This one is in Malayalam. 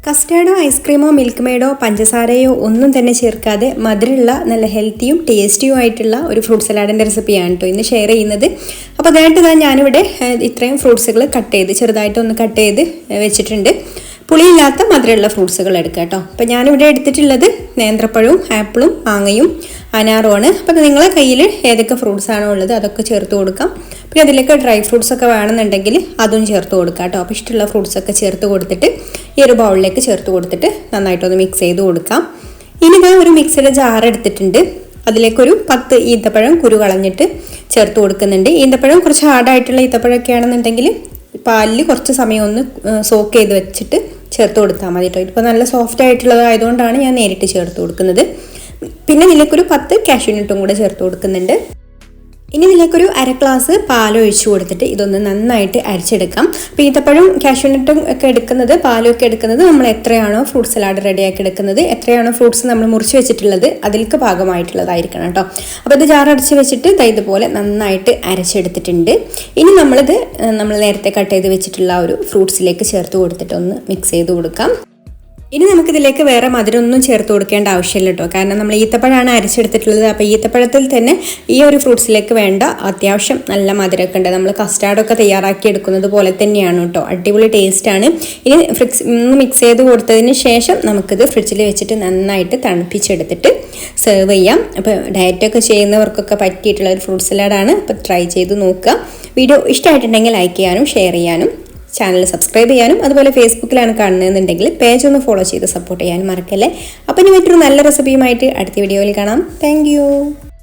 കസ്റ്റാർഡോ ഐസ്ക്രീമോ മിൽക്ക് മെയ്ഡോ പഞ്ചസാരയോ ഒന്നും തന്നെ ചേർക്കാതെ മധുരമുള്ള നല്ല ഹെൽത്തിയും ടേസ്റ്റിയും ആയിട്ടുള്ള ഒരു ഫ്രൂട്ട് സലാഡിൻ്റെ റെസിപ്പിയാണ് കേട്ടോ ഇന്ന് ഷെയർ ചെയ്യുന്നത്. അപ്പോൾ അതായിട്ട് ഞാനിവിടെ ഇത്രയും ഫ്രൂട്ട്സുകൾ ചെറുതായിട്ടൊന്ന് കട്ട് ചെയ്ത് വെച്ചിട്ടുണ്ട്. പുളിയില്ലാത്ത മധുരമുള്ള ഫ്രൂട്ട്സുകൾ എടുക്കുക കേട്ടോ. അപ്പോൾ ഞാനിവിടെ എടുത്തിട്ടുള്ളത് നേന്ത്രപ്പഴവും ആപ്പിളും മാങ്ങയും അനാറുമാണ്. അപ്പോൾ നിങ്ങളെ കയ്യിൽ ഏതൊക്കെ ഫ്രൂട്ട്സ് ആണോ ഉള്ളത് അതൊക്കെ ചേർത്ത് കൊടുക്കാം. പിന്നെ അതിലേക്ക് ഡ്രൈ ഫ്രൂട്ട്സ് ഒക്കെ വേണമെന്നുണ്ടെങ്കിൽ അതും ചേർത്ത് കൊടുക്കാം കേട്ടോ. അപ്പോൾ ഇഷ്ടമുള്ള ഫ്രൂട്ട്സ് ഒക്കെ ചേർത്ത് കൊടുത്തിട്ട് ഈ ഒരു ബൗളിലേക്ക് ചേർത്ത് കൊടുത്തിട്ട് നന്നായിട്ടൊന്ന് മിക്സ് ചെയ്ത് കൊടുക്കാം. ഇനി ഞാൻ ഒരു മിക്സിയുടെ ജാർ എടുത്തിട്ടുണ്ട്. അതിലേക്കൊരു 10 ഈന്തപ്പഴം കുരു കളഞ്ഞിട്ട് ചേർത്ത് കൊടുക്കുന്നുണ്ട്. ഈന്തപ്പഴം കുറച്ച് ഹാർഡായിട്ടുള്ള ഈന്തപ്പഴമൊക്കെ ആണെന്നുണ്ടെങ്കിൽ പാലിൽ കുറച്ച് സമയം ഒന്ന് സോക്ക് ചെയ്ത് വെച്ചിട്ട് ചേർത്ത് കൊടുത്താൽ മതി കേട്ടോ. ഇതിപ്പോൾ നല്ല സോഫ്റ്റ് ആയിട്ടുള്ളതായതുകൊണ്ടാണ് ഞാൻ നേരിട്ട് ചേർത്ത് കൊടുക്കുന്നത്. പിന്നെ ഇതിലേക്കൊരു 10 കാഷ്യൂനട്ടും കൂടെ ചേർത്ത് കൊടുക്കുന്നുണ്ട്. ഇനി ഇതിലേക്കൊരു അര ഗ്ലാസ് പാലൊഴിച്ച് കൊടുത്തിട്ട് ഇതൊന്ന് നന്നായിട്ട് അരച്ചെടുക്കാം. അപ്പോൾ ഈത്തപ്പഴം കാഷ്യൂനട്ടും ഒക്കെ എടുക്കുന്നത് പാലൊക്കെ എടുക്കുന്നത് നമ്മൾ എത്രയാണോ ഫ്രൂട്ട് സലാഡ് റെഡിയാക്കി എടുക്കുന്നത്, എത്രയാണോ ഫ്രൂട്ട്സ് നമ്മൾ മുറിച്ച് വെച്ചിട്ടുള്ളത് അതിലേക്ക് ഭാഗമായിട്ടുള്ളതായിരിക്കണം കേട്ടോ. അപ്പോൾ ഇത് ജാറടച്ച് വെച്ചിട്ട് ഇതുപോലെ നന്നായിട്ട് അരച്ചെടുത്തിട്ടുണ്ട്. ഇനി നമ്മൾ നേരത്തെ കട്ട് ചെയ്ത് വെച്ചിട്ടുള്ള ഒരു ഫ്രൂട്ട്സിലേക്ക് ചേർത്ത് കൊടുത്തിട്ട് ഒന്ന് മിക്സ് ചെയ്ത് കൊടുക്കാം. ഇനി നമുക്കിതിലേക്ക് വേറെ മധുരമൊന്നും ചേർത്ത് കൊടുക്കേണ്ട ആവശ്യമില്ല കേട്ടോ. കാരണം നമ്മൾ ഈത്തപ്പഴമാണ് അരച്ചെടുത്തിട്ടുള്ളത്. അപ്പോൾ ഈത്തപ്പഴത്തിൽ തന്നെ ഈ ഒരു ഫ്രൂട്ട്സിലേക്ക് വേണ്ട അത്യാവശ്യം നല്ല മധുരമൊക്കെ ഉണ്ട്. നമ്മൾ കസ്റ്റാർഡൊക്കെ തയ്യാറാക്കി എടുക്കുന്നത് പോലെ തന്നെയാണ് കേട്ടോ. അടിപൊളി ടേസ്റ്റാണ്. ഇനി മിക്സ് ചെയ്ത് കൊടുത്തതിന് ശേഷം നമുക്കിത് ഫ്രിഡ്ജിൽ വെച്ചിട്ട് നന്നായിട്ട് തണുപ്പിച്ചെടുത്തിട്ട് സെർവ് ചെയ്യാം. അപ്പോൾ ഡയറ്റൊക്കെ ചെയ്യുന്നവർക്കൊക്കെ പറ്റിയിട്ടുള്ള ഒരു ഫ്രൂട്ട് സലാഡാണ്. അപ്പോൾ ട്രൈ ചെയ്ത് നോക്കുക. വീഡിയോ ഇഷ്ടമായിട്ടുണ്ടെങ്കിൽ ലൈക്ക് ചെയ്യാനും ഷെയർ ചെയ്യാനും ചാനൽ സബ്സ്ക്രൈബ് ചെയ്യാനും അതുപോലെ ഫേസ്ബുക്കിലാണ് കാണുന്നതെന്നുണ്ടെങ്കിൽ പേജ് ഒന്ന് ഫോളോ ചെയ്ത് സപ്പോർട്ട് ചെയ്യാനും മറക്കല്ലേ. അപ്പോൾ ഇനി മറ്റൊരു നല്ല റെസിപ്പിയുമായിട്ട് അടുത്ത വീഡിയോയിൽ കാണാം. താങ്ക്